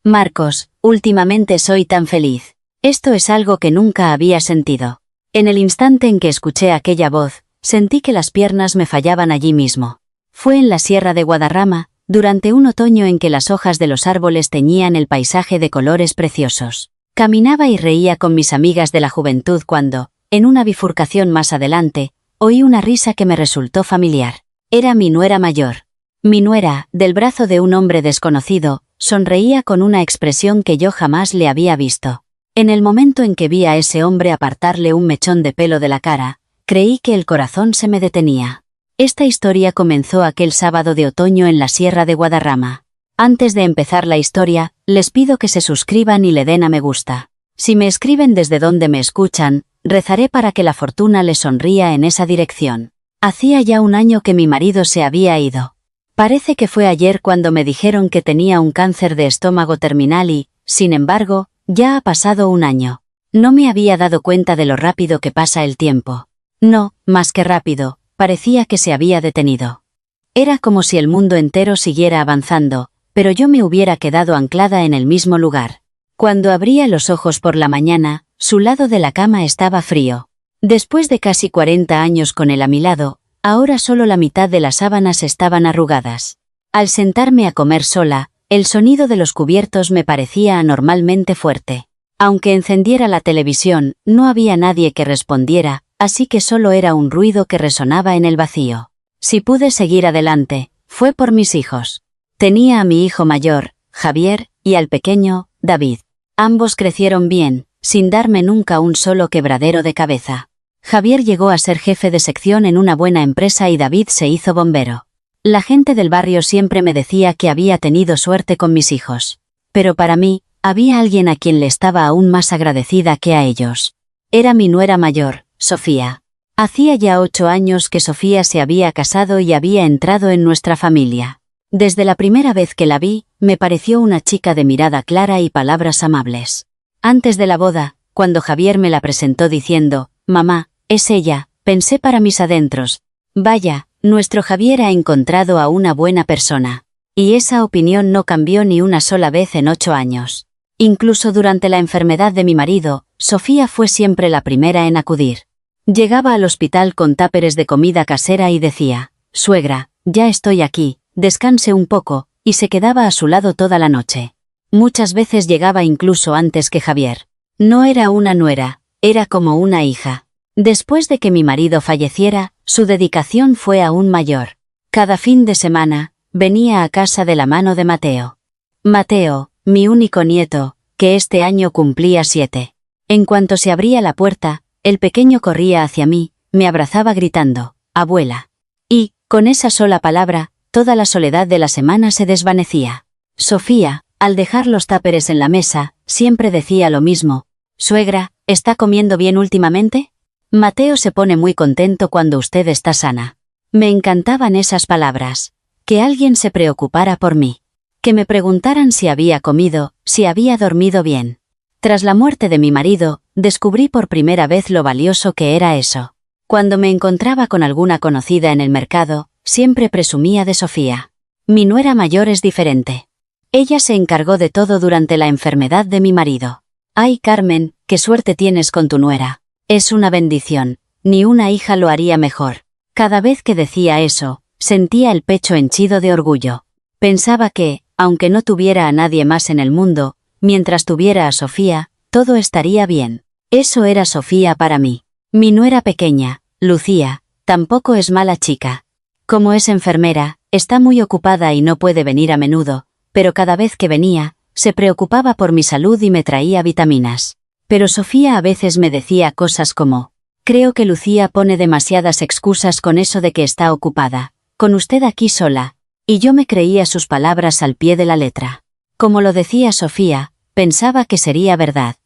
Marcos, últimamente soy tan feliz. Esto es algo que nunca había sentido. En el instante en que escuché aquella voz, sentí que las piernas me fallaban allí mismo. Fue en la Sierra de Guadarrama, durante un otoño en que las hojas de los árboles teñían el paisaje de colores preciosos. Caminaba y reía con mis amigas de la juventud cuando, en una bifurcación más adelante, oí una risa que me resultó familiar. Era mi nuera mayor. Mi nuera, del brazo de un hombre desconocido, sonreía con una expresión que yo jamás le había visto. En el momento en que vi a ese hombre apartarle un mechón de pelo de la cara, creí que el corazón se me detenía. Esta historia comenzó aquel sábado de otoño en la Sierra de Guadarrama. Antes de empezar la historia, les pido que se suscriban y le den a me gusta. Si me escriben desde donde me escuchan, rezaré para que la fortuna les sonría en esa dirección. Hacía ya un año que mi marido se había ido. Parece que fue ayer cuando me dijeron que tenía un cáncer de estómago terminal y, sin embargo, ya ha pasado un año. No me había dado cuenta de lo rápido que pasa el tiempo. No, más que rápido, parecía que se había detenido. Era como si el mundo entero siguiera avanzando, pero yo me hubiera quedado anclada en el mismo lugar. Cuando abría los ojos por la mañana, su lado de la cama estaba frío. Después de casi 40 años con él a mi lado, ahora solo la mitad de las sábanas estaban arrugadas. Al sentarme a comer sola, el sonido de los cubiertos me parecía anormalmente fuerte. Aunque encendiera la televisión, no había nadie que respondiera, así que solo era un ruido que resonaba en el vacío. Si pude seguir adelante, fue por mis hijos. Tenía a mi hijo mayor, Javier, y al pequeño, David. Ambos crecieron bien, sin darme nunca un solo quebradero de cabeza. Javier llegó a ser jefe de sección en una buena empresa y David se hizo bombero. La gente del barrio siempre me decía que había tenido suerte con mis hijos. Pero para mí, había alguien a quien le estaba aún más agradecida que a ellos. Era mi nuera mayor, Sofía. Hacía ya 8 años que Sofía se había casado y había entrado en nuestra familia. Desde la primera vez que la vi, me pareció una chica de mirada clara y palabras amables. Antes de la boda, cuando Javier me la presentó diciendo, «Mamá, es ella», pensé para mis adentros, «Vaya, nuestro Javier ha encontrado a una buena persona». Y esa opinión no cambió ni una sola vez en 8 años. Incluso durante la enfermedad de mi marido, Sofía fue siempre la primera en acudir. Llegaba al hospital con táperes de comida casera y decía, «Suegra, ya estoy aquí, descanse un poco», y se quedaba a su lado toda la noche. Muchas veces llegaba incluso antes que Javier. No era una nuera, era como una hija. Después de que mi marido falleciera, su dedicación fue aún mayor. Cada fin de semana, venía a casa de la mano de Mateo. Mateo, mi único nieto, que este año cumplía 7. En cuanto se abría la puerta, el pequeño corría hacia mí, me abrazaba gritando, «Abuela». Y, con esa sola palabra, toda la soledad de la semana se desvanecía. Sofía, al dejar los táperes en la mesa, siempre decía lo mismo, «Suegra, ¿está comiendo bien últimamente? Mateo se pone muy contento cuando usted está sana». Me encantaban esas palabras. Que alguien se preocupara por mí. Que me preguntaran si había comido, si había dormido bien. Tras la muerte de mi marido, descubrí por primera vez lo valioso que era eso. Cuando me encontraba con alguna conocida en el mercado, siempre presumía de Sofía. Mi nuera mayor es diferente. Ella se encargó de todo durante la enfermedad de mi marido. «Ay, Carmen, qué suerte tienes con tu nuera. Es una bendición, ni una hija lo haría mejor». Cada vez que decía eso, sentía el pecho henchido de orgullo. Pensaba que, aunque no tuviera a nadie más en el mundo, mientras tuviera a Sofía, todo estaría bien. Eso era Sofía para mí. Mi nuera pequeña, Lucía, tampoco es mala chica. Como es enfermera, está muy ocupada y no puede venir a menudo, pero cada vez que venía, se preocupaba por mi salud y me traía vitaminas. Pero Sofía a veces me decía cosas como, «Creo que Lucía pone demasiadas excusas con eso de que está ocupada, con usted aquí sola», y yo me creía sus palabras al pie de la letra. Como lo decía Sofía, pensaba que sería verdad.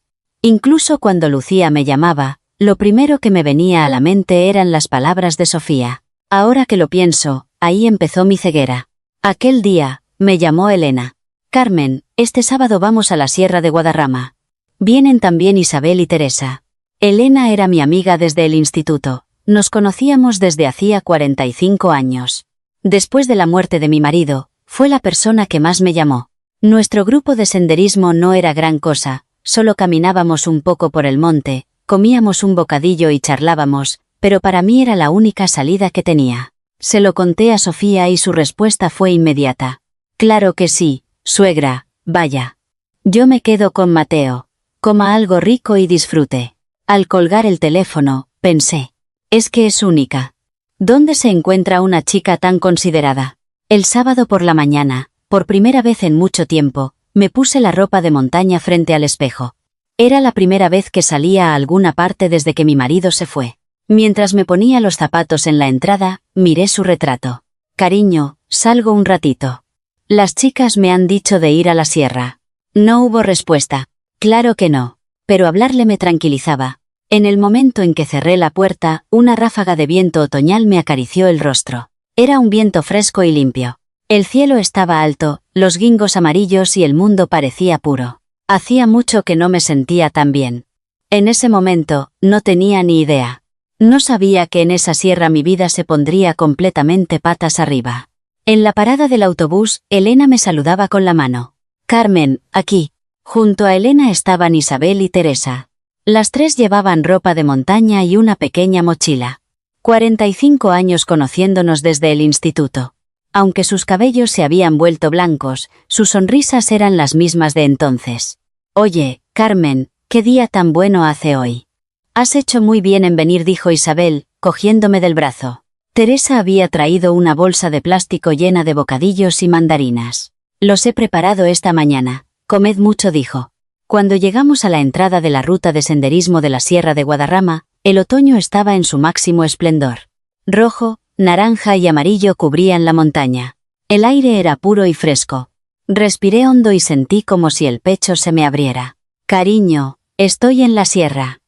Incluso cuando Lucía me llamaba, lo primero que me venía a la mente eran las palabras de Sofía. Ahora que lo pienso, ahí empezó mi ceguera. Aquel día, me llamó Elena. «Carmen, este sábado vamos a la Sierra de Guadarrama. Vienen también Isabel y Teresa». Elena era mi amiga desde el instituto. Nos conocíamos desde hacía 45 años. Después de la muerte de mi marido, fue la persona que más me llamó. Nuestro grupo de senderismo no era gran cosa, solo caminábamos un poco por el monte, comíamos un bocadillo y charlábamos, pero para mí era la única salida que tenía. Se lo conté a Sofía y su respuesta fue inmediata. Claro que sí, suegra, vaya. Yo me quedo con Mateo. Coma algo rico y disfrute. Al colgar el teléfono, pensé. Es que es única. ¿Dónde se encuentra una chica tan considerada? El sábado por la mañana, por primera vez en mucho tiempo, me puse la ropa de montaña frente al espejo. Era la primera vez que salía a alguna parte desde que mi marido se fue. Mientras me ponía los zapatos en la entrada, miré su retrato. Cariño, salgo un ratito. Las chicas me han dicho de ir a la sierra. No hubo respuesta. Claro que no. Pero hablarle me tranquilizaba. En el momento en que cerré la puerta, una ráfaga de viento otoñal me acarició el rostro. Era un viento fresco y limpio. El cielo estaba alto, los guingos amarillos y el mundo parecía puro. Hacía mucho que no me sentía tan bien. En ese momento, no tenía ni idea. No sabía que en esa sierra mi vida se pondría completamente patas arriba. En la parada del autobús, Elena me saludaba con la mano. Carmen, aquí. Junto a Elena estaban Isabel y Teresa. Las tres llevaban ropa de montaña y una pequeña mochila. 45 años conociéndonos desde el instituto. Aunque sus cabellos se habían vuelto blancos, sus sonrisas eran las mismas de entonces. Oye, Carmen, ¿qué día tan bueno hace hoy? Has hecho muy bien en venir, dijo Isabel, cogiéndome del brazo. Teresa había traído una bolsa de plástico llena de bocadillos y mandarinas. Los he preparado esta mañana. Comed mucho, dijo. Cuando llegamos a la entrada de la ruta de senderismo de la Sierra de Guadarrama, el otoño estaba en su máximo esplendor. Rojo, naranja y amarillo cubrían la montaña. El aire era puro y fresco. Respiré hondo y sentí como si el pecho se me abriera. Cariño, estoy en la sierra.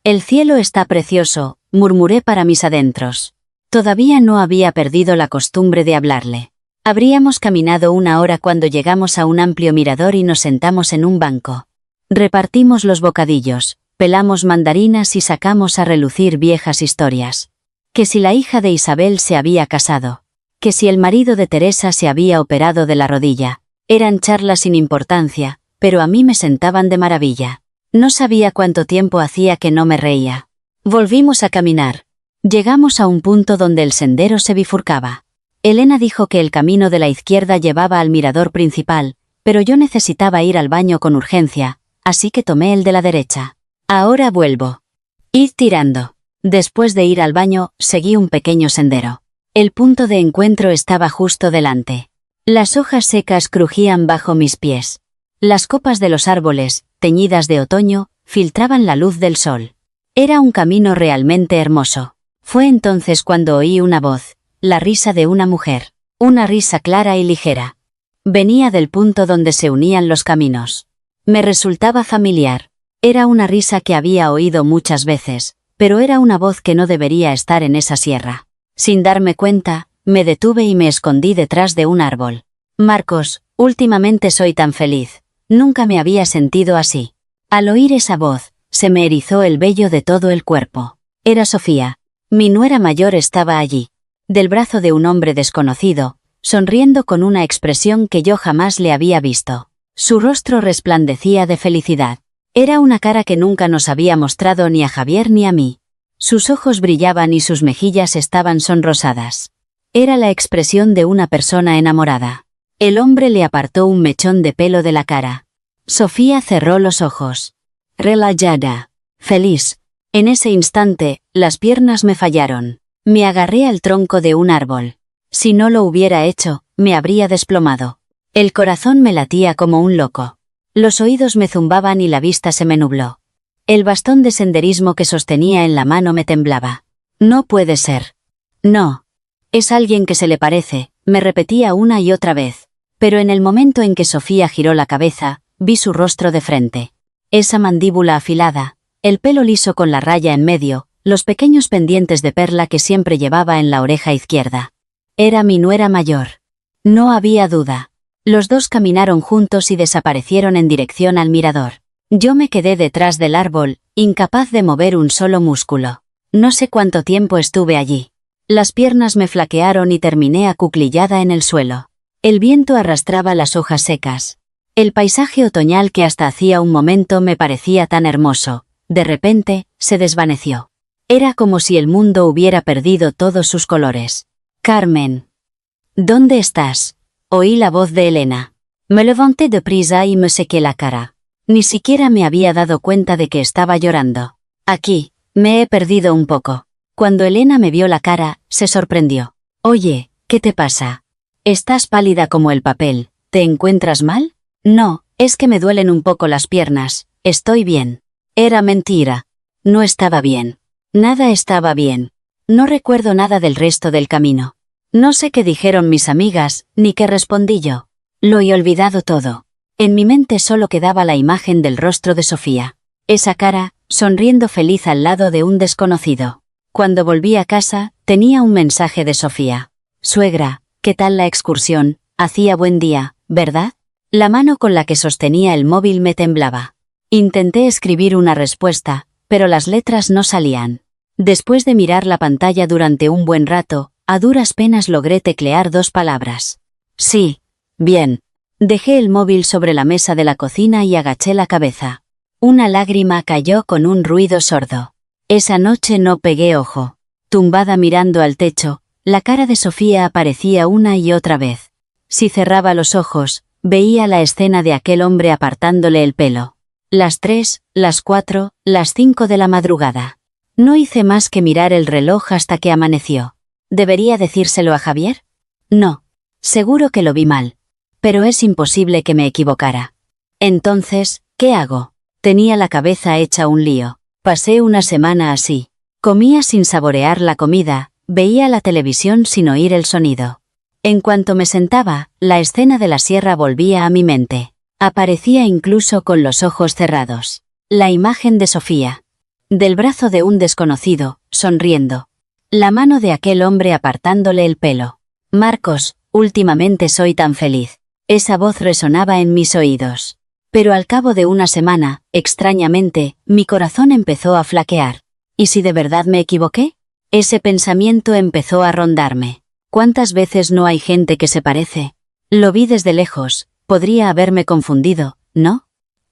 El cielo está precioso, murmuré para mis adentros. Todavía no había perdido la costumbre de hablarle. Habríamos caminado 1 hora cuando llegamos a un amplio mirador y nos sentamos en un banco. Repartimos los bocadillos, pelamos mandarinas y sacamos a relucir viejas historias. Que si la hija de Isabel se había casado. Que si el marido de Teresa se había operado de la rodilla. Eran charlas sin importancia, pero a mí me sentaban de maravilla. No sabía cuánto tiempo hacía que no me reía. Volvimos a caminar. Llegamos a un punto donde el sendero se bifurcaba. Elena dijo que el camino de la izquierda llevaba al mirador principal, pero yo necesitaba ir al baño con urgencia, así que tomé el de la derecha. Ahora vuelvo. Id tirando. Después de ir al baño, seguí un pequeño sendero. El punto de encuentro estaba justo delante. Las hojas secas crujían bajo mis pies. Las copas de los árboles, teñidas de otoño, filtraban la luz del sol. Era un camino realmente hermoso. Fue entonces cuando oí una voz, la risa de una mujer, una risa clara y ligera. Venía del punto donde se unían los caminos. Me resultaba familiar. Era una risa que había oído muchas veces, pero era una voz que no debería estar en esa sierra. Sin darme cuenta, me detuve y me escondí detrás de un árbol. Marcos, últimamente soy tan feliz. Nunca me había sentido así. Al oír esa voz, se me erizó el vello de todo el cuerpo. Era Sofía. Mi nuera mayor estaba allí. Del brazo de un hombre desconocido, sonriendo con una expresión que yo jamás le había visto. Su rostro resplandecía de felicidad. Era una cara que nunca nos había mostrado ni a Javier ni a mí. Sus ojos brillaban y sus mejillas estaban sonrosadas. Era la expresión de una persona enamorada. El hombre le apartó un mechón de pelo de la cara. Sofía cerró los ojos. Relajada. Feliz. En ese instante, las piernas me fallaron. Me agarré al tronco de un árbol. Si no lo hubiera hecho, me habría desplomado. El corazón me latía como un loco. Los oídos me zumbaban y la vista se me nubló. El bastón de senderismo que sostenía en la mano me temblaba. No puede ser. No. Es alguien que se le parece, me repetía una y otra vez. Pero en el momento en que Sofía giró la cabeza, vi su rostro de frente. Esa mandíbula afilada, el pelo liso con la raya en medio, los pequeños pendientes de perla que siempre llevaba en la oreja izquierda. Era mi nuera mayor. No había duda. Los dos caminaron juntos y desaparecieron en dirección al mirador. Yo me quedé detrás del árbol, incapaz de mover un solo músculo. No sé cuánto tiempo estuve allí. Las piernas me flaquearon y terminé acuclillada en el suelo. El viento arrastraba las hojas secas. El paisaje otoñal que hasta hacía un momento me parecía tan hermoso, de repente, se desvaneció. Era como si el mundo hubiera perdido todos sus colores. Carmen. ¿Dónde estás? Oí la voz de Elena. Me levanté deprisa y me sequé la cara. Ni siquiera me había dado cuenta de que estaba llorando. Aquí, me he perdido un poco. Cuando Elena me vio la cara, se sorprendió. Oye, ¿qué te pasa? Estás pálida como el papel. ¿Te encuentras mal? No, es que me duelen un poco las piernas. Estoy bien. Era mentira. No estaba bien. Nada estaba bien. No recuerdo nada del resto del camino. No sé qué dijeron mis amigas, ni qué respondí yo. Lo he olvidado todo. En mi mente solo quedaba la imagen del rostro de Sofía. Esa cara, sonriendo feliz al lado de un desconocido. Cuando volví a casa, tenía un mensaje de Sofía. Suegra, ¿qué tal la excursión? Hacía buen día, ¿verdad? La mano con la que sostenía el móvil me temblaba. Intenté escribir una respuesta, pero las letras no salían. Después de mirar la pantalla durante un buen rato, a duras penas logré teclear 2 palabras. Sí. Bien. Dejé el móvil sobre la mesa de la cocina y agaché la cabeza. Una lágrima cayó con un ruido sordo. Esa noche no pegué ojo. Tumbada mirando al techo, la cara de Sofía aparecía una y otra vez. Si cerraba los ojos, veía la escena de aquel hombre apartándole el pelo. Las 3, las 4, las 5 de la madrugada. No hice más que mirar el reloj hasta que amaneció. ¿Debería decírselo a Javier? No. Seguro que lo vi mal. Pero es imposible que me equivocara. Entonces, ¿qué hago? Tenía la cabeza hecha un lío. Pasé una semana así. Comía sin saborear la comida, veía la televisión sin oír el sonido. En cuanto me sentaba, la escena de la sierra volvía a mi mente. Aparecía incluso con los ojos cerrados. La imagen de Sofía. Del brazo de un desconocido, sonriendo. La mano de aquel hombre apartándole el pelo. Marcos, últimamente soy tan feliz. Esa voz resonaba en mis oídos. Pero al cabo de una semana, extrañamente, mi corazón empezó a flaquear. ¿Y si de verdad me equivoqué? Ese pensamiento empezó a rondarme. ¿Cuántas veces no hay gente que se parece? Lo vi desde lejos, podría haberme confundido, ¿no?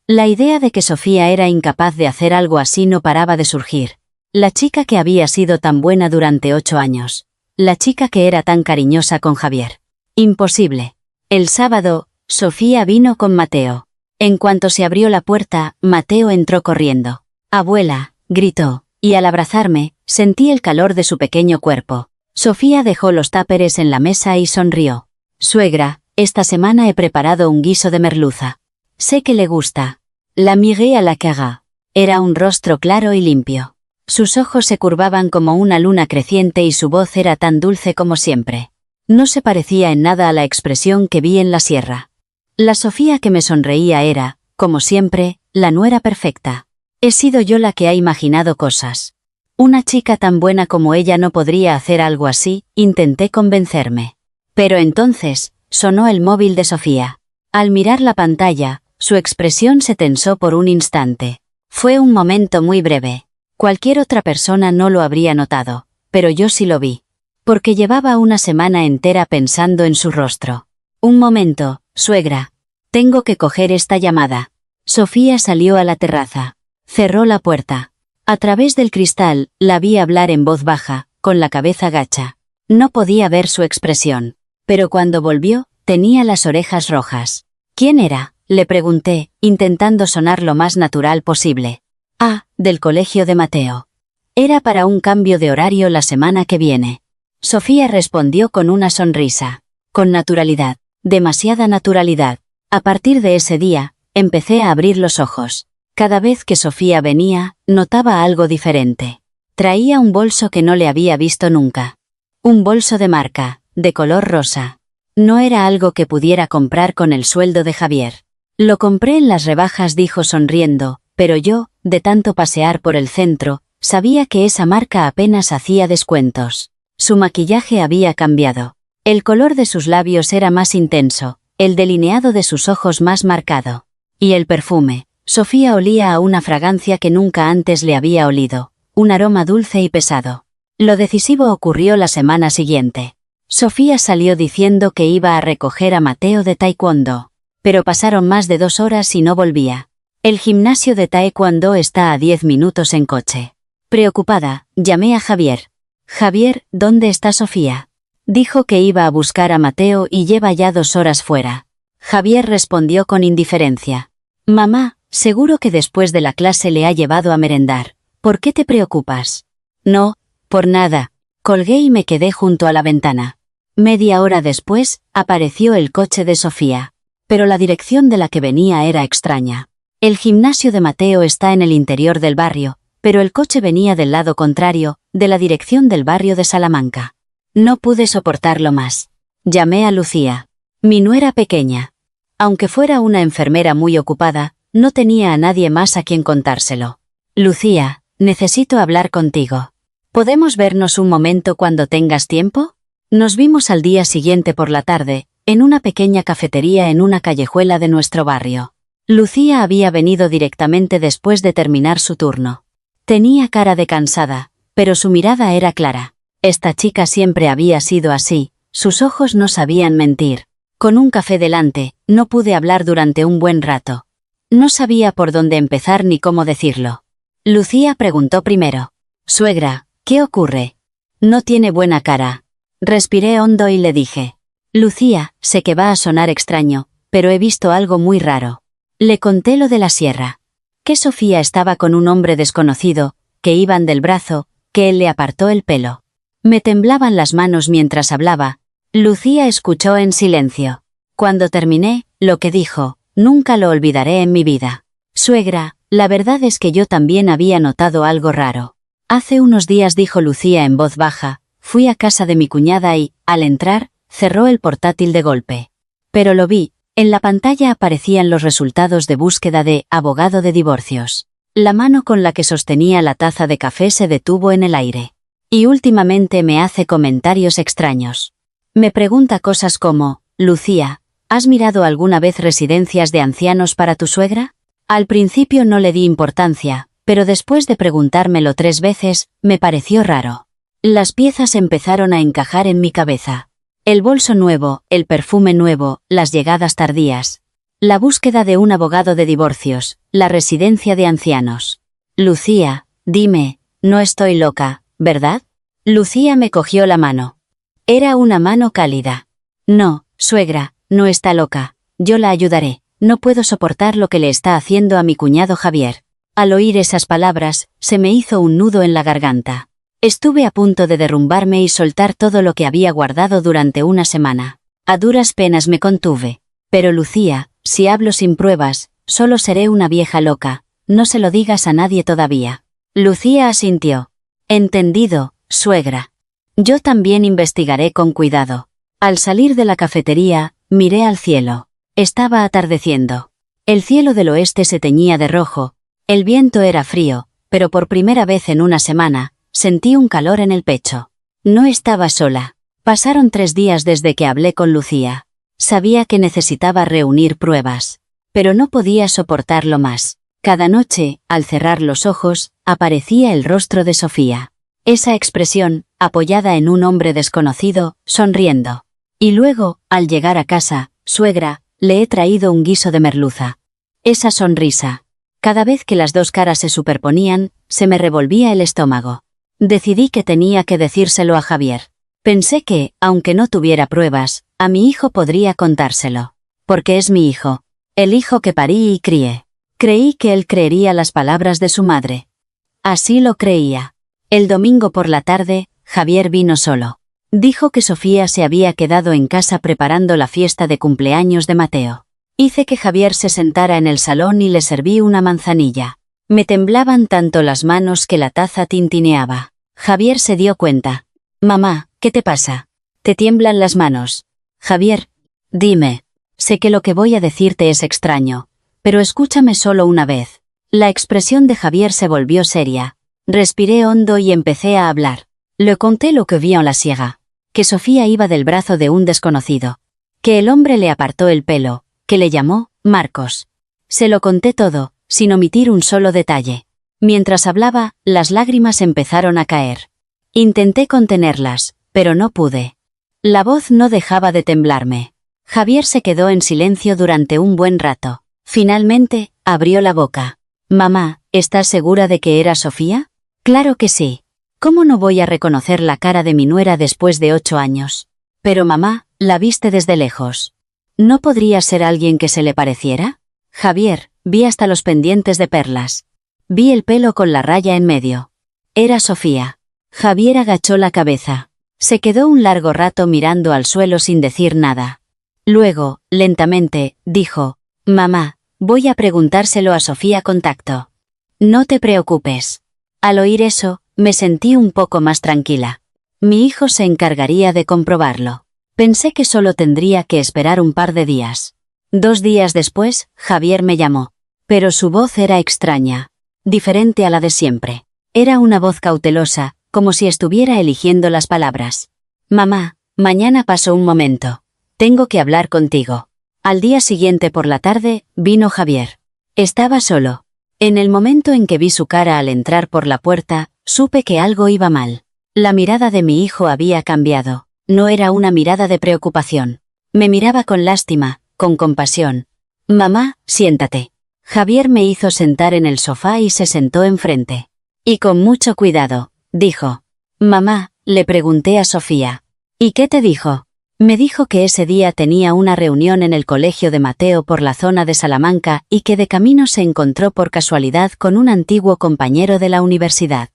La idea de que Sofía era incapaz de hacer algo así no paraba de surgir. La chica que había sido tan buena durante 8 años. La chica que era tan cariñosa con Javier. Imposible. El sábado, Sofía vino con Mateo. En cuanto se abrió la puerta, Mateo entró corriendo. «Abuela», gritó, y al abrazarme, sentí el calor de su pequeño cuerpo. Sofía dejó los táperes en la mesa y sonrió. «Suegra, esta semana he preparado un guiso de merluza. Sé que le gusta». La miré a la cara. Era un rostro claro y limpio. Sus ojos se curvaban como una luna creciente y su voz era tan dulce como siempre. No se parecía en nada a la expresión que vi en la sierra. La Sofía que me sonreía era, como siempre, la nuera perfecta. He sido yo la que ha imaginado cosas. Una chica tan buena como ella no podría hacer algo así, intenté convencerme. Pero entonces, sonó el móvil de Sofía. Al mirar la pantalla, su expresión se tensó por un instante. Fue un momento muy breve. Cualquier otra persona no lo habría notado, pero yo sí lo vi. Porque llevaba una semana entera pensando en su rostro. Un momento, suegra. Tengo que coger esta llamada. Sofía salió a la terraza. Cerró la puerta. A través del cristal, la vi hablar en voz baja, con la cabeza gacha. No podía ver su expresión. Pero cuando volvió, tenía las orejas rojas. ¿Quién era?, le pregunté, intentando sonar lo más natural posible. Ah, del colegio de Mateo. Era para un cambio de horario la semana que viene. Sofía respondió con una sonrisa. Con naturalidad. Demasiada naturalidad. A partir de ese día, empecé a abrir los ojos. Cada vez que Sofía venía, notaba algo diferente. Traía un bolso que no le había visto nunca. Un bolso de marca, de color rosa. No era algo que pudiera comprar con el sueldo de Javier. Lo compré en las rebajas, dijo sonriendo, pero yo, de tanto pasear por el centro, sabía que esa marca apenas hacía descuentos. Su maquillaje había cambiado. El color de sus labios era más intenso, el delineado de sus ojos más marcado. Y el perfume. Sofía olía a una fragancia que nunca antes le había olido, un aroma dulce y pesado. Lo decisivo ocurrió la semana siguiente. Sofía salió diciendo que iba a recoger a Mateo de taekwondo. pero pasaron más de 2 horas y no volvía. El gimnasio de Taekwondo está a 10 minutos en coche. Preocupada, llamé a Javier. Javier, ¿dónde está Sofía? Dijo que iba a buscar a Mateo y lleva ya 2 horas fuera. Javier respondió con indiferencia. Mamá, seguro que después de la clase le ha llevado a merendar. ¿Por qué te preocupas? No, por nada. Colgué y me quedé junto a la ventana. Media hora después, apareció el coche de Sofía. Pero la dirección de la que venía era extraña. El gimnasio de Mateo está en el interior del barrio, pero el coche venía del lado contrario, de la dirección del barrio de Salamanca. No pude soportarlo más. Llamé a Lucía. Mi nuera pequeña. Aunque fuera una enfermera muy ocupada, no tenía a nadie más a quien contárselo. Lucía, necesito hablar contigo. ¿Podemos vernos un momento cuando tengas tiempo? Nos vimos al día siguiente por la tarde, en una pequeña cafetería en una callejuela de nuestro barrio. Lucía había venido directamente después de terminar su turno. Tenía cara de cansada, pero su mirada era clara. Esta chica siempre había sido así, sus ojos no sabían mentir. Con un café delante, no pude hablar durante un buen rato. No sabía por dónde empezar ni cómo decirlo. Lucía preguntó primero. Suegra, ¿qué ocurre? No tiene buena cara. Respiré hondo y le dije. Lucía, sé que va a sonar extraño, pero he visto algo muy raro. Le conté lo de la sierra. Que Sofía estaba con un hombre desconocido, que iban del brazo, que él le apartó el pelo. Me temblaban las manos mientras hablaba. Lucía escuchó en silencio. Cuando terminé, lo que dijo, nunca lo olvidaré en mi vida. Suegra, la verdad es que yo también había notado algo raro. Hace unos días, dijo Lucía en voz baja, fui a casa de mi cuñada y, al entrar, cerró el portátil de golpe. Pero lo vi, en la pantalla aparecían los resultados de búsqueda de abogado de divorcios. La mano con la que sostenía la taza de café se detuvo en el aire. Y últimamente me hace comentarios extraños. Me pregunta cosas como, Lucía, ¿has mirado alguna vez residencias de ancianos para tu suegra? Al principio no le di importancia, pero después de preguntármelo 3 veces, me pareció raro. Las piezas empezaron a encajar en mi cabeza. El bolso nuevo, el perfume nuevo, las llegadas tardías. La búsqueda de un abogado de divorcios, la residencia de ancianos. Lucía, dime, no estoy loca, ¿verdad? Lucía me cogió la mano. Era una mano cálida. No, suegra, no está loca, yo la ayudaré, no puedo soportar lo que le está haciendo a mi cuñado Javier. Al oír esas palabras, se me hizo un nudo en la garganta. Estuve a punto de derrumbarme y soltar todo lo que había guardado durante una semana. A duras penas me contuve. Pero Lucía, si hablo sin pruebas, solo seré una vieja loca, no se lo digas a nadie todavía. Lucía asintió. Entendido, suegra. Yo también investigaré con cuidado. Al salir de la cafetería, miré al cielo. Estaba atardeciendo. El cielo del oeste se teñía de rojo. El viento era frío, pero por primera vez en una semana, sentí un calor en el pecho. No estaba sola. Pasaron 3 días desde que hablé con Lucía. Sabía que necesitaba reunir pruebas. Pero no podía soportarlo más. Cada noche, al cerrar los ojos, aparecía el rostro de Sofía. Esa expresión, apoyada en un hombre desconocido, sonriendo. Y luego, al llegar a casa, suegra, le he traído un guiso de merluza. Esa sonrisa. Cada vez que las 2 caras se superponían, se me revolvía el estómago. Decidí que tenía que decírselo a Javier. Pensé que, aunque no tuviera pruebas, a mi hijo podría contárselo. Porque es mi hijo. El hijo que parí y crié. Creí que él creería las palabras de su madre. Así lo creía. El domingo por la tarde, Javier vino solo. Dijo que Sofía se había quedado en casa preparando la fiesta de cumpleaños de Mateo. Hice que Javier se sentara en el salón y le serví una manzanilla. Me temblaban tanto las manos que la taza tintineaba. Javier se dio cuenta. Mamá, ¿qué te pasa? ¿Te tiemblan las manos? Javier, dime. Sé que lo que voy a decirte es extraño, pero escúchame solo una vez. La expresión de Javier se volvió seria. Respiré hondo y empecé a hablar. Le conté lo que vi en la sierra. Que Sofía iba del brazo de un desconocido. Que el hombre le apartó el pelo, que le llamó Marcos. Se lo conté todo, sin omitir un solo detalle. Mientras hablaba, las lágrimas empezaron a caer. Intenté contenerlas, pero no pude. La voz no dejaba de temblarme. Javier se quedó en silencio durante un buen rato. Finalmente, abrió la boca. Mamá, ¿estás segura de que era Sofía? Claro que sí. ¿Cómo no voy a reconocer la cara de mi nuera después de 8 años? Pero mamá, la viste desde lejos. ¿No podría ser alguien que se le pareciera? Javier, vi hasta los pendientes de perlas. Vi el pelo con la raya en medio. Era Sofía. Javier agachó la cabeza. Se quedó un largo rato mirando al suelo sin decir nada. Luego, lentamente, dijo, mamá, voy a preguntárselo a Sofía con tacto. No te preocupes. Al oír eso, me sentí un poco más tranquila. Mi hijo se encargaría de comprobarlo. Pensé que solo tendría que esperar un par de días. 2 días después, Javier me llamó. Pero su voz era extraña. Diferente a la de siempre. Era una voz cautelosa, como si estuviera eligiendo las palabras. Mamá, mañana paso un momento. Tengo que hablar contigo. Al día siguiente por la tarde, vino Javier. Estaba solo. En el momento en que vi su cara al entrar por la puerta, supe que algo iba mal. La mirada de mi hijo había cambiado. No era una mirada de preocupación. Me miraba con lástima, con compasión. Mamá, siéntate. Javier me hizo sentar en el sofá y se sentó enfrente. Y con mucho cuidado, dijo. Mamá, le pregunté a Sofía. ¿Y qué te dijo? Me dijo que ese día tenía una reunión en el colegio de Mateo por la zona de Salamanca y que de camino se encontró por casualidad con un antiguo compañero de la universidad.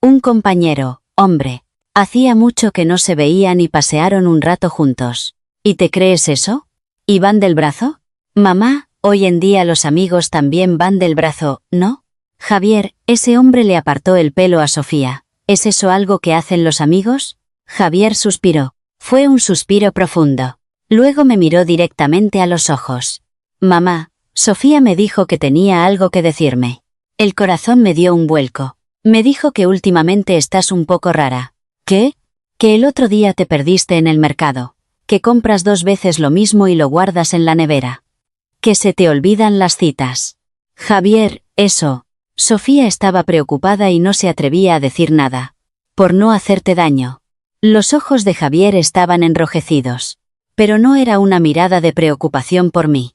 Un compañero, hombre. Hacía mucho que no se veían y pasearon un rato juntos. ¿Y te crees eso? ¿Y van del brazo? Mamá, hoy en día los amigos también van del brazo, ¿no? Javier, ese hombre le apartó el pelo a Sofía. ¿Es eso algo que hacen los amigos? Javier suspiró. Fue un suspiro profundo. Luego me miró directamente a los ojos. Mamá, Sofía me dijo que tenía algo que decirme. El corazón me dio un vuelco. Me dijo que últimamente estás un poco rara. ¿Qué? Que el otro día te perdiste en el mercado. Que compras 2 veces lo mismo y lo guardas en la nevera. Que se te olvidan las citas. Javier, eso. Sofía estaba preocupada y no se atrevía a decir nada. Por no hacerte daño. Los ojos de Javier estaban enrojecidos. Pero no era una mirada de preocupación por mí.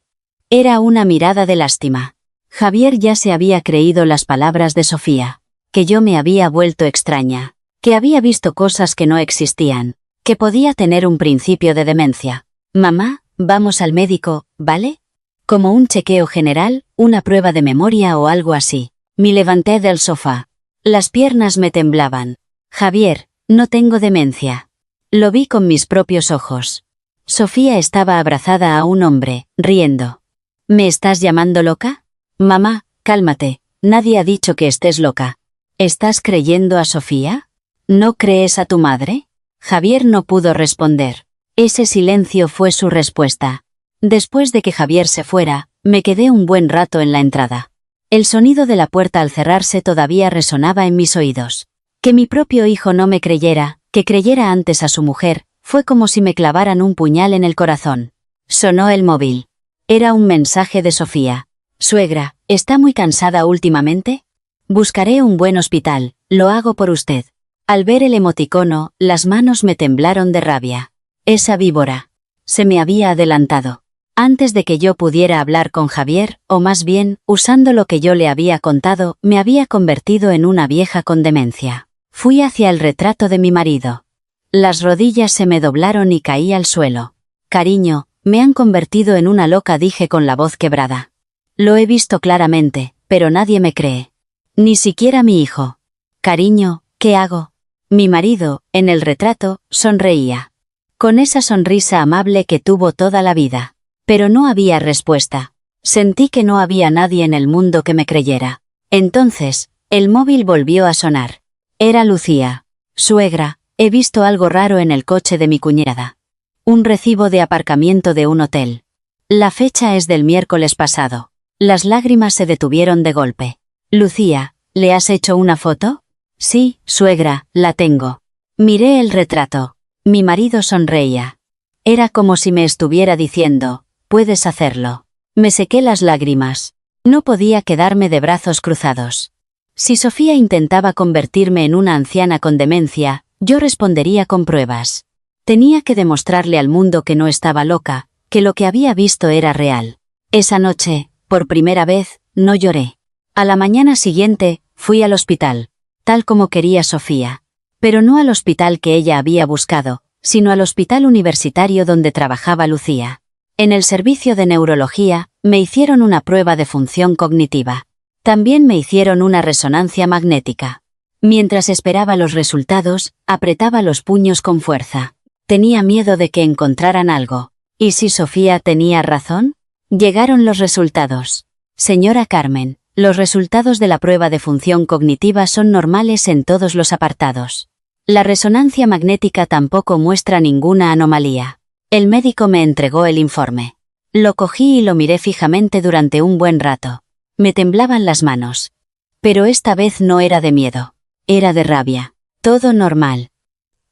Era una mirada de lástima. Javier ya se había creído las palabras de Sofía. Que yo me había vuelto extraña. Que había visto cosas que no existían. Que podía tener un principio de demencia. Mamá, vamos al médico, ¿vale? Como un chequeo general, una prueba de memoria o algo así. Me levanté del sofá. Las piernas me temblaban. Javier, no tengo demencia. Lo vi con mis propios ojos. Sofía estaba abrazada a un hombre, riendo. ¿Me estás llamando loca? Mamá, cálmate, nadie ha dicho que estés loca. ¿Estás creyendo a Sofía? ¿No crees a tu madre? Javier no pudo responder. Ese silencio fue su respuesta. Después de que Javier se fuera, me quedé un buen rato en la entrada. El sonido de la puerta al cerrarse todavía resonaba en mis oídos. Que mi propio hijo no me creyera, que creyera antes a su mujer, fue como si me clavaran un puñal en el corazón. Sonó el móvil. Era un mensaje de Sofía. Suegra, ¿está muy cansada últimamente? Buscaré un buen hospital, lo hago por usted. Al ver el emoticono, las manos me temblaron de rabia. Esa víbora. Se me había adelantado. Antes de que yo pudiera hablar con Javier, o más bien, usando lo que yo le había contado, me había convertido en una vieja con demencia. Fui hacia el retrato de mi marido. Las rodillas se me doblaron y caí al suelo. Cariño, me han convertido en una loca, dije con la voz quebrada. Lo he visto claramente, pero nadie me cree. Ni siquiera mi hijo. Cariño, ¿qué hago? Mi marido, en el retrato, sonreía. Con esa sonrisa amable que tuvo toda la vida. Pero no había respuesta. Sentí que no había nadie en el mundo que me creyera. Entonces, el móvil volvió a sonar. Era Lucía. Suegra, he visto algo raro en el coche de mi cuñada. Un recibo de aparcamiento de un hotel. La fecha es del miércoles pasado. Las lágrimas se detuvieron de golpe. Lucía, ¿le has hecho una foto? Sí, suegra, la tengo. Miré el retrato. Mi marido sonreía. Era como si me estuviera diciendo, puedes hacerlo. Me sequé las lágrimas. No podía quedarme de brazos cruzados. Si Sofía intentaba convertirme en una anciana con demencia, yo respondería con pruebas. Tenía que demostrarle al mundo que no estaba loca, que lo que había visto era real. Esa noche, por primera vez, no lloré. A la mañana siguiente, fui al hospital, tal como quería Sofía. Pero no al hospital que ella había buscado, sino al hospital universitario donde trabajaba Lucía. En el servicio de neurología, me hicieron una prueba de función cognitiva. También me hicieron una resonancia magnética. Mientras esperaba los resultados, apretaba los puños con fuerza. Tenía miedo de que encontraran algo. ¿Y si Sofía tenía razón? Llegaron los resultados. Señora Carmen, los resultados de la prueba de función cognitiva son normales en todos los apartados. La resonancia magnética tampoco muestra ninguna anomalía. El médico me entregó el informe. Lo cogí y lo miré fijamente durante un buen rato. Me temblaban las manos. Pero esta vez no era de miedo. Era de rabia. Todo normal.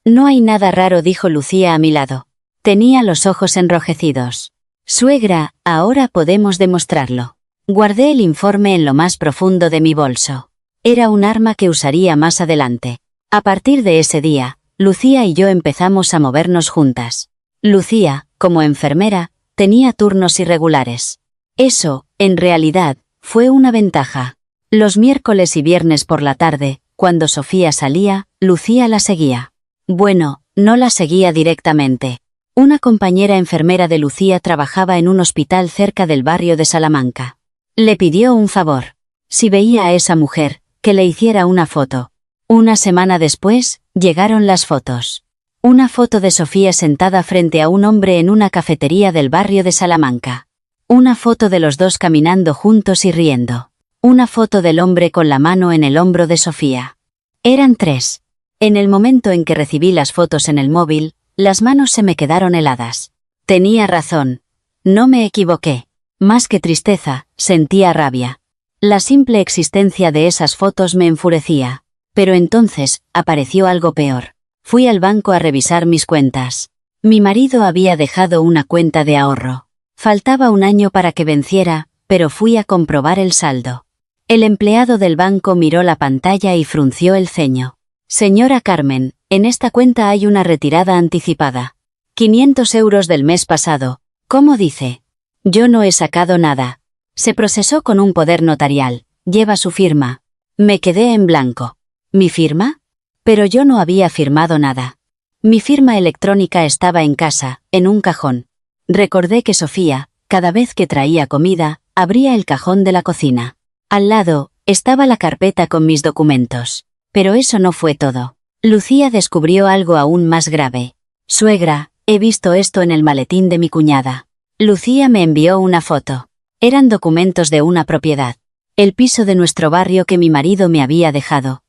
No hay nada raro, dijo Lucía a mi lado. Tenía los ojos enrojecidos. Suegra, ahora podemos demostrarlo. Guardé el informe en lo más profundo de mi bolso. Era un arma que usaría más adelante. A partir de ese día, Lucía y yo empezamos a movernos juntas. Lucía, como enfermera, tenía turnos irregulares. Eso, en realidad, fue una ventaja. Los miércoles y viernes por la tarde, cuando Sofía salía, Lucía la seguía. Bueno, no la seguía directamente. Una compañera enfermera de Lucía trabajaba en un hospital cerca del barrio de Salamanca. Le pidió un favor. Si veía a esa mujer, que le hiciera una foto. Una semana después, llegaron las fotos. Una foto de Sofía sentada frente a un hombre en una cafetería del barrio de Salamanca. Una foto de los dos caminando juntos y riendo. Una foto del hombre con la mano en el hombro de Sofía. Eran 3. En el momento en que recibí las fotos en el móvil, las manos se me quedaron heladas. Tenía razón. No me equivoqué. Más que tristeza, sentía rabia. La simple existencia de esas fotos me enfurecía. Pero entonces, apareció algo peor. Fui al banco a revisar mis cuentas. Mi marido había dejado una cuenta de ahorro. Faltaba un año para que venciera, pero fui a comprobar el saldo. El empleado del banco miró la pantalla y frunció el ceño. Señora Carmen, en esta cuenta hay una retirada anticipada. 500 euros del mes pasado. ¿Cómo dice? Yo no he sacado nada. Se procesó con un poder notarial. Lleva su firma. Me quedé en blanco. ¿Mi firma? Pero yo no había firmado nada. Mi firma electrónica estaba en casa, en un cajón. Recordé que Sofía, cada vez que traía comida, abría el cajón de la cocina. Al lado, estaba la carpeta con mis documentos. Pero eso no fue todo. Lucía descubrió algo aún más grave. Suegra, he visto esto en el maletín de mi cuñada. Lucía me envió una foto. Eran documentos de una propiedad. El piso de nuestro barrio que mi marido me había dejado.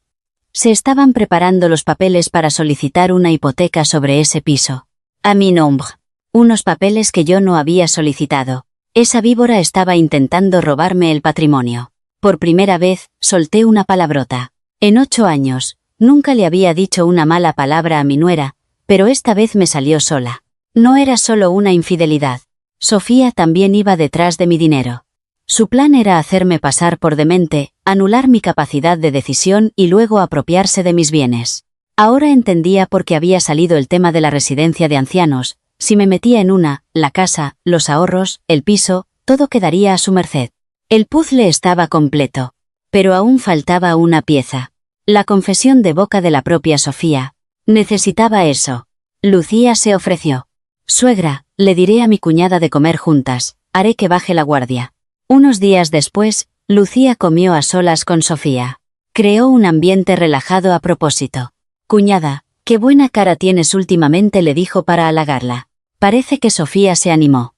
Se estaban preparando los papeles para solicitar una hipoteca sobre ese piso. A mi nombre. Unos papeles que yo no había solicitado. Esa víbora estaba intentando robarme el patrimonio. Por primera vez, solté una palabrota. En 8 años, nunca le había dicho una mala palabra a mi nuera, pero esta vez me salió sola. No era solo una infidelidad. Sofía también iba detrás de mi dinero. Su plan era hacerme pasar por demente, anular mi capacidad de decisión y luego apropiarse de mis bienes. Ahora entendía por qué había salido el tema de la residencia de ancianos. Si me metía en una, la casa, los ahorros, el piso, todo quedaría a su merced. El puzzle estaba completo. Pero aún faltaba una pieza. La confesión de boca de la propia Sofía. Necesitaba eso. Lucía se ofreció. Suegra, le diré a mi cuñada de comer juntas, haré que baje la guardia. Unos días después, Lucía comió a solas con Sofía. Creó un ambiente relajado a propósito. Cuñada, qué buena cara tienes últimamente, le dijo para halagarla. Parece que Sofía se animó.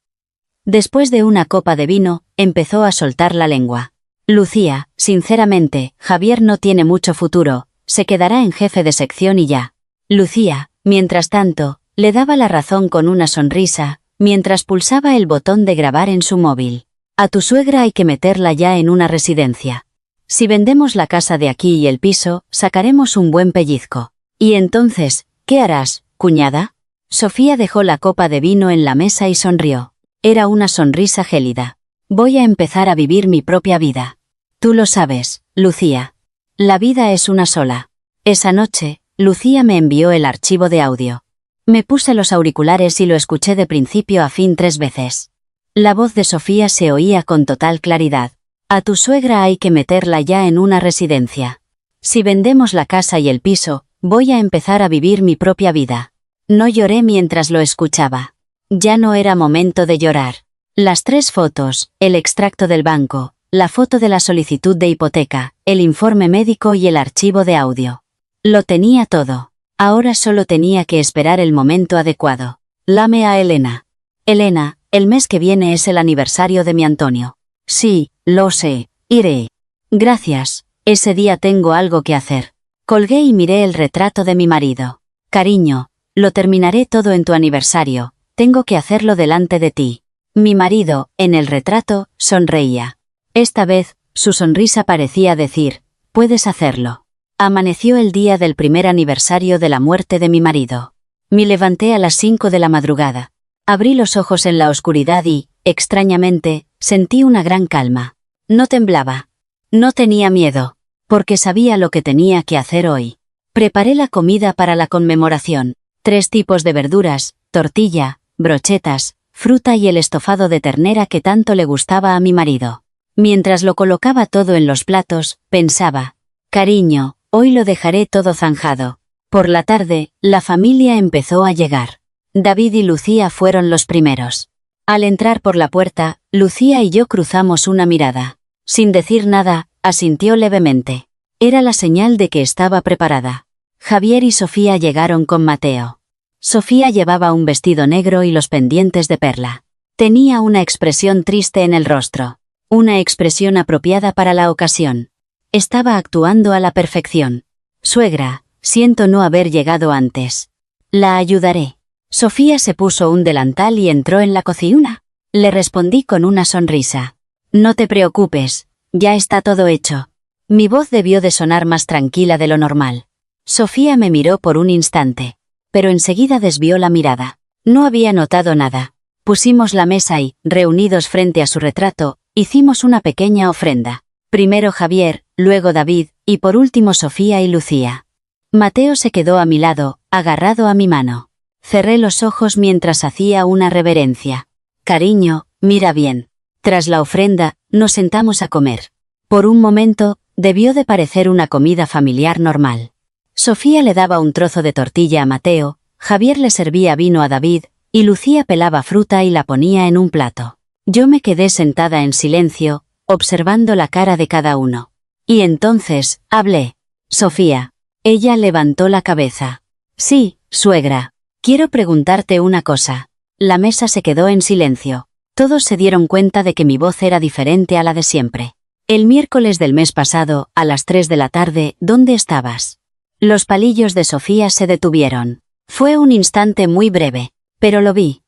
Después de una copa de vino, empezó a soltar la lengua. Lucía, sinceramente, Javier no tiene mucho futuro, se quedará en jefe de sección y ya. Lucía, mientras tanto, le daba la razón con una sonrisa, mientras pulsaba el botón de grabar en su móvil. A tu suegra hay que meterla ya en una residencia. Si vendemos la casa de aquí y el piso, sacaremos un buen pellizco. Y entonces, ¿qué harás, cuñada? Sofía dejó la copa de vino en la mesa y sonrió. Era una sonrisa gélida. Voy a empezar a vivir mi propia vida. Tú lo sabes, Lucía. La vida es una sola. Esa noche, Lucía me envió el archivo de audio. Me puse los auriculares y lo escuché de principio a fin 3 veces. La voz de Sofía se oía con total claridad. A tu suegra hay que meterla ya en una residencia. Si vendemos la casa y el piso, voy a empezar a vivir mi propia vida. No lloré mientras lo escuchaba. Ya no era momento de llorar. Las 3 fotos, el extracto del banco, la foto de la solicitud de hipoteca, el informe médico y el archivo de audio. Lo tenía todo. Ahora solo tenía que esperar el momento adecuado. Llamé a Elena. Elena, el mes que viene es el aniversario de mi Antonio. Sí, lo sé. Iré. Gracias. Ese día tengo algo que hacer. Colgué y miré el retrato de mi marido. Cariño, lo terminaré todo en tu aniversario. Tengo que hacerlo delante de ti. Mi marido, en el retrato, sonreía. Esta vez, su sonrisa parecía decir, puedes hacerlo. Amaneció el día del primer aniversario de la muerte de mi marido. Me levanté a las 5 de la madrugada. Abrí los ojos en la oscuridad y, extrañamente, sentí una gran calma. No temblaba. No tenía miedo, porque sabía lo que tenía que hacer hoy. Preparé la comida para la conmemoración. 3 tipos de verduras, tortilla, brochetas, fruta y el estofado de ternera que tanto le gustaba a mi marido. Mientras lo colocaba todo en los platos, pensaba, cariño, hoy lo dejaré todo zanjado. Por la tarde, la familia empezó a llegar. David y Lucía fueron los primeros. Al entrar por la puerta, Lucía y yo cruzamos una mirada. Sin decir nada, asintió levemente. Era la señal de que estaba preparada. Javier y Sofía llegaron con Mateo. Sofía llevaba un vestido negro y los pendientes de perla. Tenía una expresión triste en el rostro. Una expresión apropiada para la ocasión. Estaba actuando a la perfección. Suegra, siento no haber llegado antes. La ayudaré. Sofía se puso un delantal y entró en la cocina. Le respondí con una sonrisa. No te preocupes, ya está todo hecho. Mi voz debió de sonar más tranquila de lo normal. Sofía me miró por un instante, pero enseguida desvió la mirada. No había notado nada. Pusimos la mesa y, reunidos frente a su retrato, hicimos una pequeña ofrenda. Primero Javier, luego David, y por último Sofía y Lucía. Mateo se quedó a mi lado, agarrado a mi mano. Cerré los ojos mientras hacía una reverencia. Cariño, mira bien. Tras la ofrenda, nos sentamos a comer. Por un momento, debió de parecer una comida familiar normal. Sofía le daba un trozo de tortilla a Mateo, Javier le servía vino a David, y Lucía pelaba fruta y la ponía en un plato. Yo me quedé sentada en silencio, observando la cara de cada uno. Y entonces, hablé. Sofía. Ella levantó la cabeza. Sí, suegra. Quiero preguntarte una cosa. La mesa se quedó en silencio. Todos se dieron cuenta de que mi voz era diferente a la de siempre. El miércoles del mes pasado, a las 3 de la tarde, ¿dónde estabas? Los palillos de Sofía se detuvieron. Fue un instante muy breve, pero lo vi.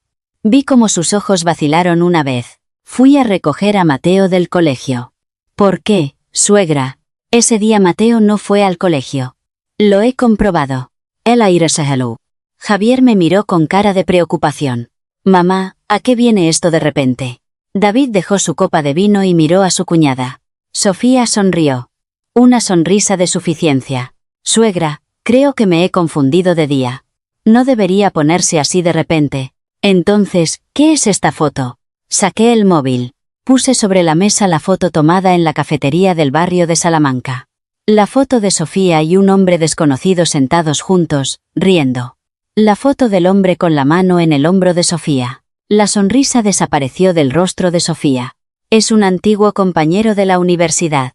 Vi cómo sus ojos vacilaron una vez. Fui a recoger a Mateo del colegio. ¿Por qué, suegra? Ese día Mateo no fue al colegio. Lo he comprobado. Él aire se heló. Javier me miró con cara de preocupación. Mamá, ¿a qué viene esto de repente? David dejó su copa de vino y miró a su cuñada. Sofía sonrió. Una sonrisa de suficiencia. Suegra, creo que me he confundido de día. No debería ponerse así de repente. Entonces, ¿qué es esta foto? Saqué el móvil. Puse sobre la mesa la foto tomada en la cafetería del barrio de Salamanca. La foto de Sofía y un hombre desconocido sentados juntos, riendo. La foto del hombre con la mano en el hombro de Sofía. La sonrisa desapareció del rostro de Sofía. Es un antiguo compañero de la universidad.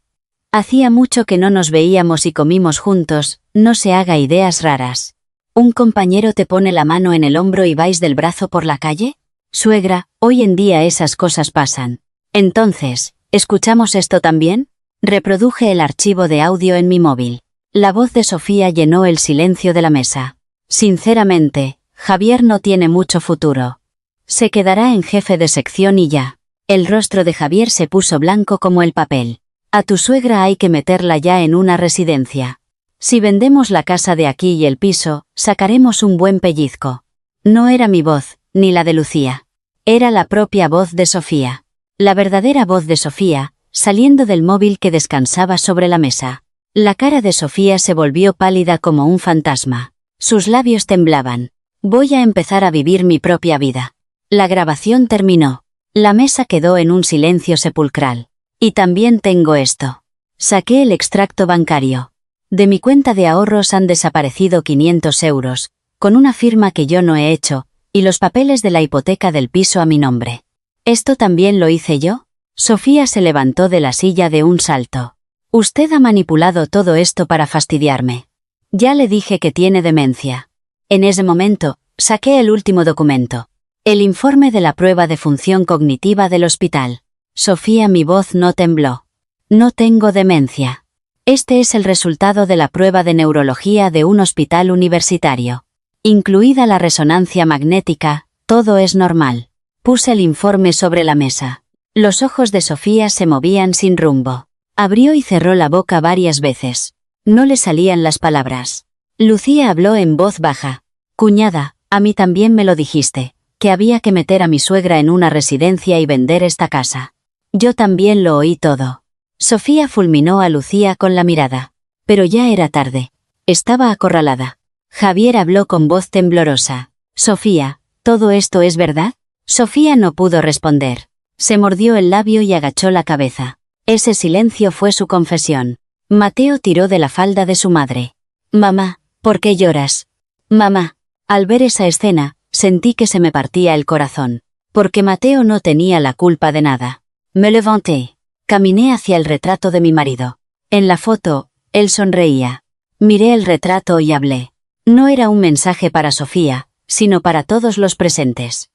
Hacía mucho que no nos veíamos y comimos juntos, no se haga ideas raras. ¿Un compañero te pone la mano en el hombro y vais del brazo por la calle? Suegra, hoy en día esas cosas pasan. Entonces, ¿escuchamos esto también? Reproduje el archivo de audio en mi móvil. La voz de Sofía llenó el silencio de la mesa. Sinceramente, Javier no tiene mucho futuro. Se quedará en jefe de sección y ya. El rostro de Javier se puso blanco como el papel. A tu suegra hay que meterla ya en una residencia. Si vendemos la casa de aquí y el piso, sacaremos un buen pellizco. No era mi voz, ni la de Lucía. Era la propia voz de Sofía. La verdadera voz de Sofía, saliendo del móvil que descansaba sobre la mesa. La cara de Sofía se volvió pálida como un fantasma. Sus labios temblaban. Voy a empezar a vivir mi propia vida. La grabación terminó. La mesa quedó en un silencio sepulcral. Y también tengo esto. Saqué el extracto bancario. De mi cuenta de ahorros han desaparecido 500 euros, con una firma que yo no he hecho, y los papeles de la hipoteca del piso a mi nombre. ¿Esto también lo hice yo? Sofía se levantó de la silla de un salto. Usted ha manipulado todo esto para fastidiarme. Ya le dije que tiene demencia. En ese momento, saqué el último documento. El informe de la prueba de función cognitiva del hospital. Sofía, mi voz no tembló. No tengo demencia. Este es el resultado de la prueba de neurología de un hospital universitario. Incluida la resonancia magnética, todo es normal. Puse el informe sobre la mesa. Los ojos de Sofía se movían sin rumbo. Abrió y cerró la boca varias veces. No le salían las palabras. Lucía habló en voz baja. Cuñada, a mí también me lo dijiste, que había que meter a mi suegra en una residencia y vender esta casa. Yo también lo oí todo. Sofía fulminó a Lucía con la mirada. Pero ya era tarde. Estaba acorralada. Javier habló con voz temblorosa. Sofía, ¿todo esto es verdad? Sofía no pudo responder. Se mordió el labio y agachó la cabeza. Ese silencio fue su confesión. Mateo tiró de la falda de su madre. Mamá, ¿por qué lloras? Mamá. Al ver esa escena, sentí que se me partía el corazón. Porque Mateo no tenía la culpa de nada. Me levanté. Caminé hacia el retrato de mi marido. En la foto, él sonreía. Miré el retrato y hablé. No era un mensaje para Sofía, sino para todos los presentes.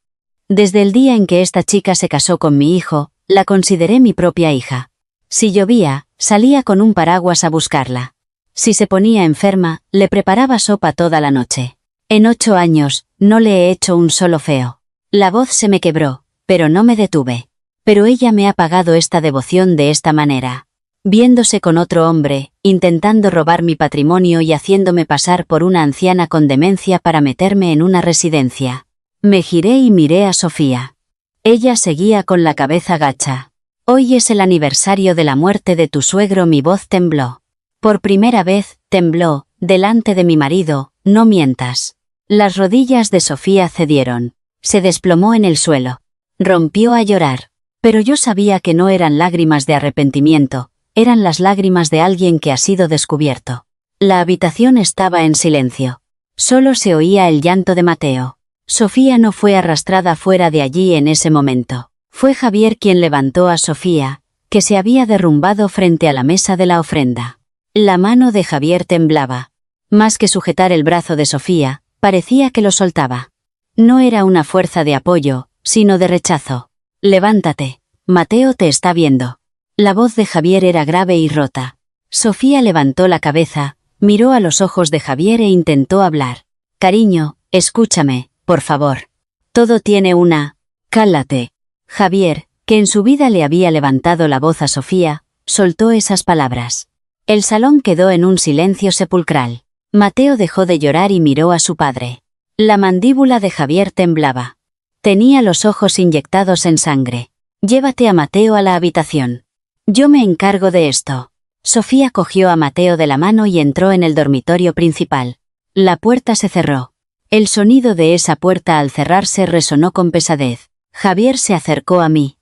Desde el día en que esta chica se casó con mi hijo, la consideré mi propia hija. Si llovía, salía con un paraguas a buscarla. Si se ponía enferma, le preparaba sopa toda la noche. En 8 años, no le he hecho un solo feo. La voz se me quebró, pero no me detuve. Pero ella me ha pagado esta devoción de esta manera. Viéndose con otro hombre, intentando robar mi patrimonio y haciéndome pasar por una anciana con demencia para meterme en una residencia. Me giré y miré a Sofía. Ella seguía con la cabeza gacha. Hoy es el aniversario de la muerte de tu suegro. Mi voz tembló. Por primera vez, tembló, delante de mi marido, no mientas. Las rodillas de Sofía cedieron. Se desplomó en el suelo. Rompió a llorar. Pero yo sabía que no eran lágrimas de arrepentimiento, eran las lágrimas de alguien que ha sido descubierto. La habitación estaba en silencio. Solo se oía el llanto de Mateo. Sofía no fue arrastrada fuera de allí en ese momento. Fue Javier quien levantó a Sofía, que se había derrumbado frente a la mesa de la ofrenda. La mano de Javier temblaba. Más que sujetar el brazo de Sofía, parecía que lo soltaba. No era una fuerza de apoyo, sino de rechazo. Levántate. Mateo te está viendo. La voz de Javier era grave y rota. Sofía levantó la cabeza, miró a los ojos de Javier e intentó hablar. Cariño, escúchame, por favor. Todo tiene una... Cálate. Javier, que en su vida le había levantado la voz a Sofía, soltó esas palabras. El salón quedó en un silencio sepulcral. Mateo dejó de llorar y miró a su padre. La mandíbula de Javier temblaba. Tenía los ojos inyectados en sangre. Llévate a Mateo a la habitación. Yo me encargo de esto. Sofía cogió a Mateo de la mano y entró en el dormitorio principal. La puerta se cerró. El sonido de esa puerta al cerrarse resonó con pesadez. Javier se acercó a mí.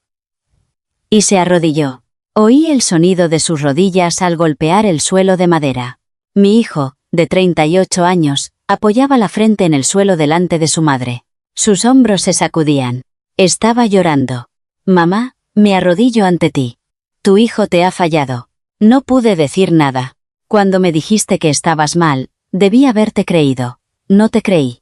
Y se arrodilló. Oí el sonido de sus rodillas al golpear el suelo de madera. Mi hijo, de 38 años, apoyaba la frente en el suelo delante de su madre. Sus hombros se sacudían. Estaba llorando. Mamá, me arrodillo ante ti. Tu hijo te ha fallado. No pude decir nada. Cuando me dijiste que estabas mal, debí haberte creído. No te creí.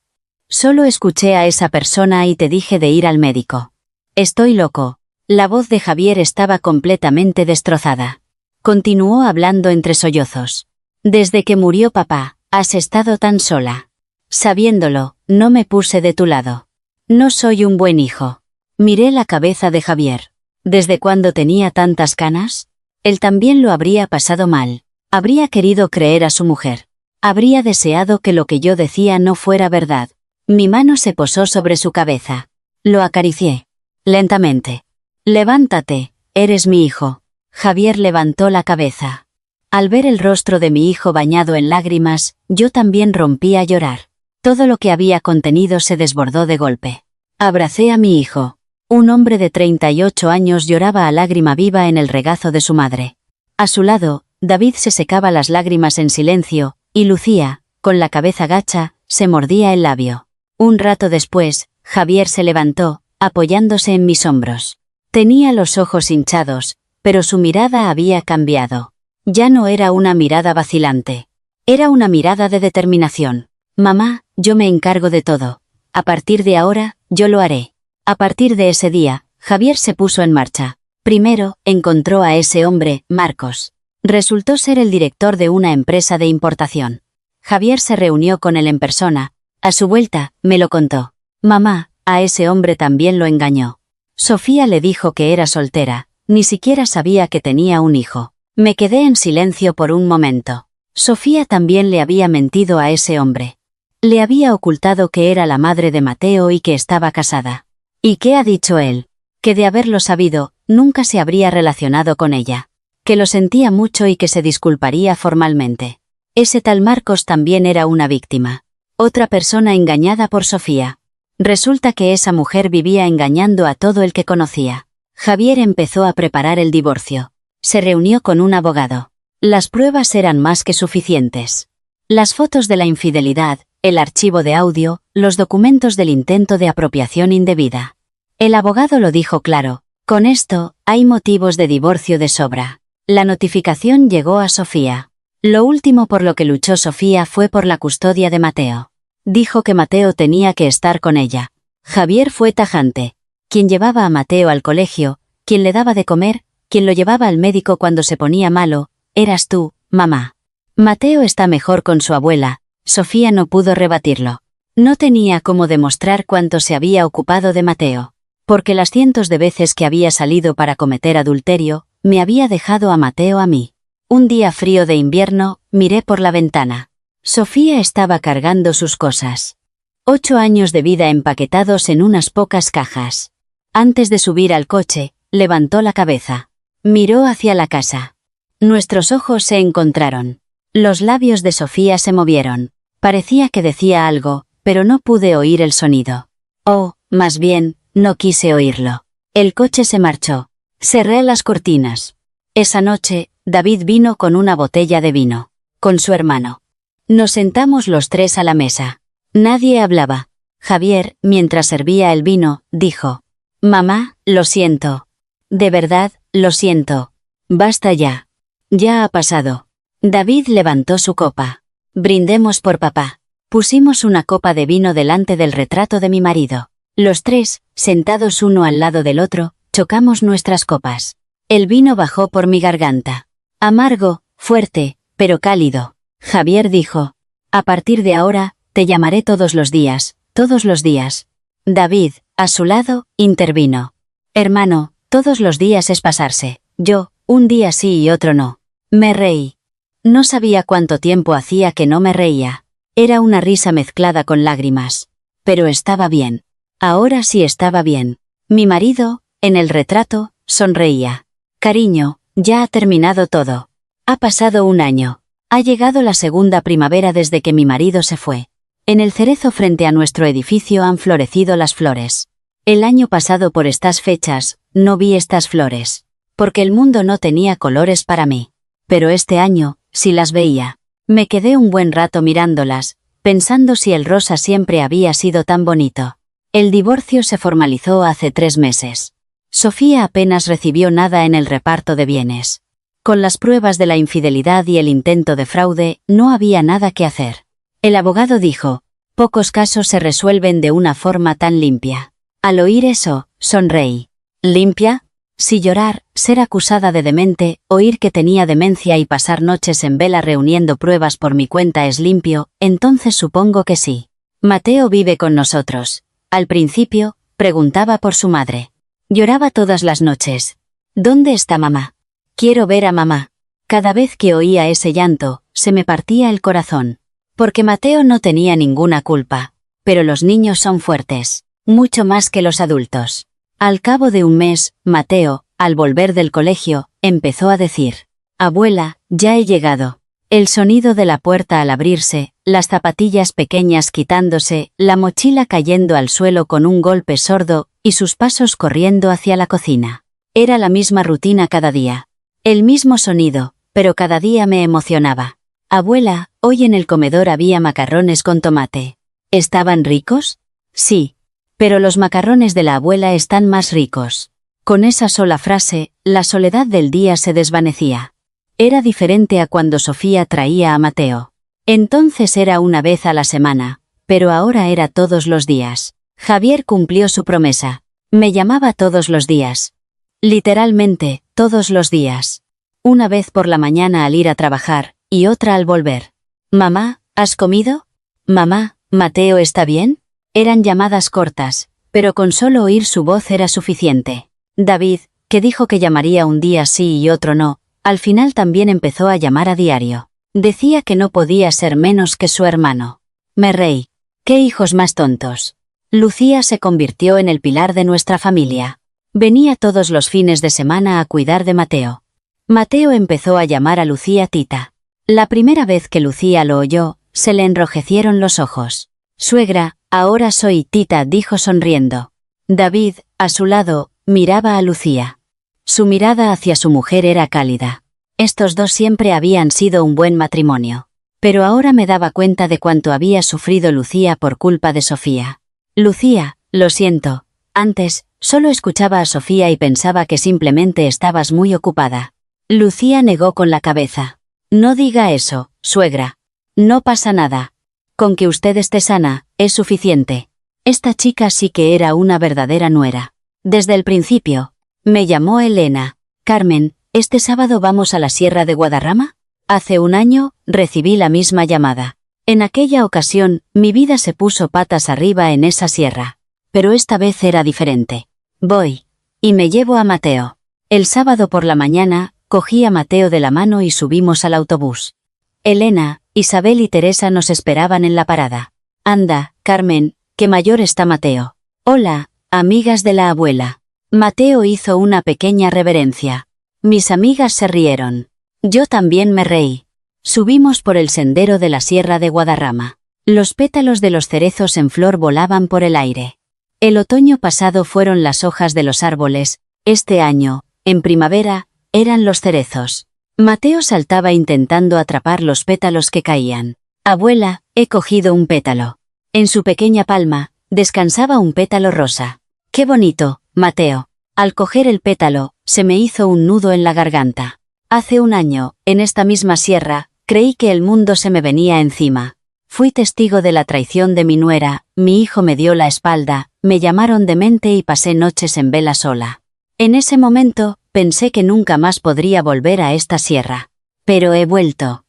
Solo escuché a esa persona y te dije de ir al médico. Estoy loco. La voz de Javier estaba completamente destrozada. Continuó hablando entre sollozos. Desde que murió papá, has estado tan sola. Sabiéndolo, no me puse de tu lado. No soy un buen hijo. Miré la cabeza de Javier. ¿Desde cuándo tenía tantas canas? Él también lo habría pasado mal. Habría querido creer a su mujer. Habría deseado que lo que yo decía no fuera verdad. Mi mano se posó sobre su cabeza. Lo acaricié. Lentamente. Levántate, eres mi hijo. Javier levantó la cabeza. Al ver el rostro de mi hijo bañado en lágrimas, yo también rompí a llorar. Todo lo que había contenido se desbordó de golpe. Abracé a mi hijo. Un hombre de 38 años lloraba a lágrima viva en el regazo de su madre. A su lado, David se secaba las lágrimas en silencio, y Lucía, con la cabeza gacha, se mordía el labio. Un rato después, Javier se levantó, apoyándose en mis hombros. Tenía los ojos hinchados, pero su mirada había cambiado. Ya no era una mirada vacilante. Era una mirada de determinación. Mamá, yo me encargo de todo. A partir de ahora, yo lo haré. A partir de ese día, Javier se puso en marcha. Primero, encontró a ese hombre, Marcos. Resultó ser el director de una empresa de importación. Javier se reunió con él en persona. A su vuelta, me lo contó. Mamá, a ese hombre también lo engañó. Sofía le dijo que era soltera, ni siquiera sabía que tenía un hijo. Me quedé en silencio por un momento. Sofía también le había mentido a ese hombre. Le había ocultado que era la madre de Mateo y que estaba casada. ¿Y qué ha dicho él? Que de haberlo sabido, nunca se habría relacionado con ella. Que lo sentía mucho y que se disculparía formalmente. Ese tal Marcos también era una víctima. Otra persona engañada por Sofía. Resulta que esa mujer vivía engañando a todo el que conocía. Javier empezó a preparar el divorcio. Se reunió con un abogado. Las pruebas eran más que suficientes. Las fotos de la infidelidad, el archivo de audio, los documentos del intento de apropiación indebida. El abogado lo dijo claro. Con esto, hay motivos de divorcio de sobra. La notificación llegó a Sofía. Lo último por lo que luchó Sofía fue por la custodia de Mateo. Dijo que Mateo tenía que estar con ella. Javier fue tajante. Quien llevaba a Mateo al colegio, quien le daba de comer, quien lo llevaba al médico cuando se ponía malo, eras tú, mamá. Mateo está mejor con su abuela. Sofía no pudo rebatirlo. No tenía cómo demostrar cuánto se había ocupado de Mateo. Porque las cientos de veces que había salido para cometer adulterio, me había dejado a Mateo a mí. Un día frío de invierno, miré por la ventana. Sofía estaba cargando sus cosas. 8 años de vida empaquetados en unas pocas cajas. Antes de subir al coche, levantó la cabeza. Miró hacia la casa. Nuestros ojos se encontraron. Los labios de Sofía se movieron. Parecía que decía algo, pero no pude oír el sonido. Oh, más bien, no quise oírlo. El coche se marchó. Cerré las cortinas. Esa noche, David vino con una botella de vino. Con su hermano. Nos sentamos los tres a la mesa. Nadie hablaba. Javier, mientras servía el vino, dijo: Mamá, lo siento. De verdad, lo siento. Basta ya. Ya ha pasado. David levantó su copa. Brindemos por papá. Pusimos una copa de vino delante del retrato de mi marido. Los tres, sentados uno al lado del otro, chocamos nuestras copas. El vino bajó por mi garganta. Amargo, fuerte, pero cálido. Javier dijo: A partir de ahora, te llamaré todos los días, todos los días. David, a su lado, intervino: Hermano, todos los días es pasarse. Yo, un día sí y otro no. Me reí. No sabía cuánto tiempo hacía que no me reía. Era una risa mezclada con lágrimas. Pero estaba bien. Ahora sí estaba bien. Mi marido, en el retrato, sonreía. Cariño, ya ha terminado todo. Ha pasado un año. Ha llegado la segunda primavera desde que mi marido se fue. En el cerezo frente a nuestro edificio han florecido las flores. El año pasado por estas fechas, no vi estas flores. Porque el mundo no tenía colores para mí. Pero este año, sí las veía. Me quedé un buen rato mirándolas, pensando si el rosa siempre había sido tan bonito. El divorcio se formalizó hace 3 meses. Sofía apenas recibió nada en el reparto de bienes. Con las pruebas de la infidelidad y el intento de fraude, no había nada que hacer. El abogado dijo: pocos casos se resuelven de una forma tan limpia. Al oír eso, sonreí. ¿Limpia? Si llorar, ser acusada de demente, oír que tenía demencia y pasar noches en vela reuniendo pruebas por mi cuenta es limpio, entonces supongo que sí. Mateo vive con nosotros. Al principio, preguntaba por su madre. Lloraba todas las noches. ¿Dónde está mamá? Quiero ver a mamá. Cada vez que oía ese llanto, se me partía el corazón. Porque Mateo no tenía ninguna culpa. Pero los niños son fuertes. Mucho más que los adultos. Al cabo de un mes, Mateo, al volver del colegio, empezó a decir: Abuela, ya he llegado. El sonido de la puerta al abrirse, las zapatillas pequeñas quitándose, la mochila cayendo al suelo con un golpe sordo, y sus pasos corriendo hacia la cocina. Era la misma rutina cada día. El mismo sonido, pero cada día me emocionaba. Abuela, hoy en el comedor había macarrones con tomate. ¿Estaban ricos? Sí. Pero los macarrones de la abuela están más ricos. Con esa sola frase, la soledad del día se desvanecía. Era diferente a cuando Sofía traía a Mateo. Entonces era una vez a la semana, pero ahora era todos los días. Javier cumplió su promesa. Me llamaba todos los días. Literalmente, todos los días. Una vez por la mañana al ir a trabajar, y otra al volver. Mamá, ¿has comido? Mamá, ¿Mateo está bien? Eran llamadas cortas, pero con solo oír su voz era suficiente. David, que dijo que llamaría un día sí y otro no, al final también empezó a llamar a diario. Decía que no podía ser menos que su hermano. Me reí. ¡Qué hijos más tontos! Lucía se convirtió en el pilar de nuestra familia. Venía todos los fines de semana a cuidar de Mateo. Mateo empezó a llamar a Lucía tita. La primera vez que Lucía lo oyó, se le enrojecieron los ojos. Suegra, ahora soy tita, dijo sonriendo. David, a su lado, miraba a Lucía. Su mirada hacia su mujer era cálida. Estos dos siempre habían sido un buen matrimonio. Pero ahora me daba cuenta de cuánto había sufrido Lucía por culpa de Sofía. Lucía, lo siento. Antes, solo escuchaba a Sofía y pensaba que simplemente estabas muy ocupada. Lucía negó con la cabeza. No diga eso, suegra. No pasa nada. Con que usted esté sana, es suficiente. Esta chica sí que era una verdadera nuera. Desde el principio. Me llamó Elena. Carmen, ¿este sábado vamos a la Sierra de Guadarrama? Hace un año, recibí la misma llamada. En aquella ocasión, mi vida se puso patas arriba en esa sierra. Pero esta vez era diferente. Voy. Y me llevo a Mateo. El sábado por la mañana, cogí a Mateo de la mano y subimos al autobús. Elena, Isabel y Teresa nos esperaban en la parada. Anda, Carmen, qué mayor está Mateo. Hola, amigas de la abuela. Mateo hizo una pequeña reverencia. Mis amigas se rieron. Yo también me reí. Subimos por el sendero de la Sierra de Guadarrama. Los pétalos de los cerezos en flor volaban por el aire. El otoño pasado fueron las hojas de los árboles, este año, en primavera, eran los cerezos. Mateo saltaba intentando atrapar los pétalos que caían. Abuela, he cogido un pétalo. En su pequeña palma, descansaba un pétalo rosa. ¡Qué bonito, Mateo! Al coger el pétalo, se me hizo un nudo en la garganta. Hace un año, en esta misma sierra, creí que el mundo se me venía encima. Fui testigo de la traición de mi nuera, mi hijo me dio la espalda, me llamaron demente y pasé noches en vela sola. En ese momento, pensé que nunca más podría volver a esta sierra. Pero he vuelto.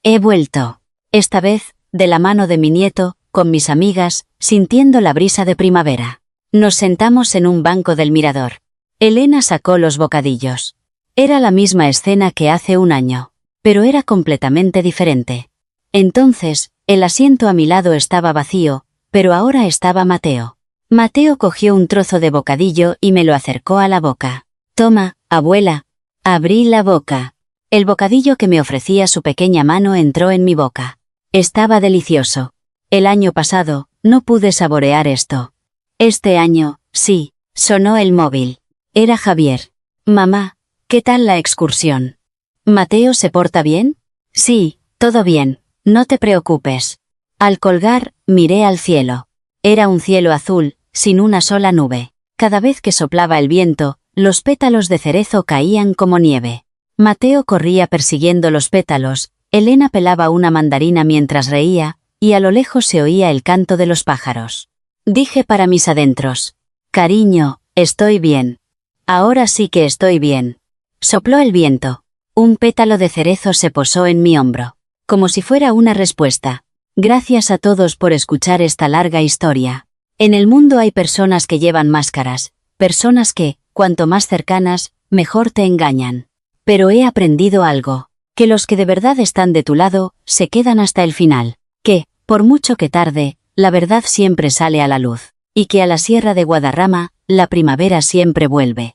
He vuelto. Esta vez, de la mano de mi nieto, con mis amigas, sintiendo la brisa de primavera. Nos sentamos en un banco del mirador. Elena sacó los bocadillos. Era la misma escena que hace un año, pero era completamente diferente. Entonces, el asiento a mi lado estaba vacío, pero ahora estaba Mateo. Mateo cogió un trozo de bocadillo y me lo acercó a la boca. Toma, abuela. Abrí la boca. El bocadillo que me ofrecía su pequeña mano entró en mi boca. Estaba delicioso. El año pasado, no pude saborear esto. Este año, sí, sonó el móvil. Era Javier. Mamá, ¿qué tal la excursión? ¿Mateo se porta bien? Sí, todo bien, no te preocupes. Al colgar, miré al cielo. Era un cielo azul, sin una sola nube. Cada vez que soplaba el viento, los pétalos de cerezo caían como nieve. Mateo corría persiguiendo los pétalos, Elena pelaba una mandarina mientras reía, y a lo lejos se oía el canto de los pájaros. Dije para mis adentros. Cariño, estoy bien. Ahora sí que estoy bien. Sopló el viento. Un pétalo de cerezo se posó en mi hombro. Como si fuera una respuesta. Gracias a todos por escuchar esta larga historia. En el mundo hay personas que llevan máscaras, personas que, cuanto más cercanas, mejor te engañan. Pero he aprendido algo. Que los que de verdad están de tu lado, se quedan hasta el final. Que, por mucho que tarde, la verdad siempre sale a la luz, y que a la Sierra de Guadarrama, la primavera siempre vuelve.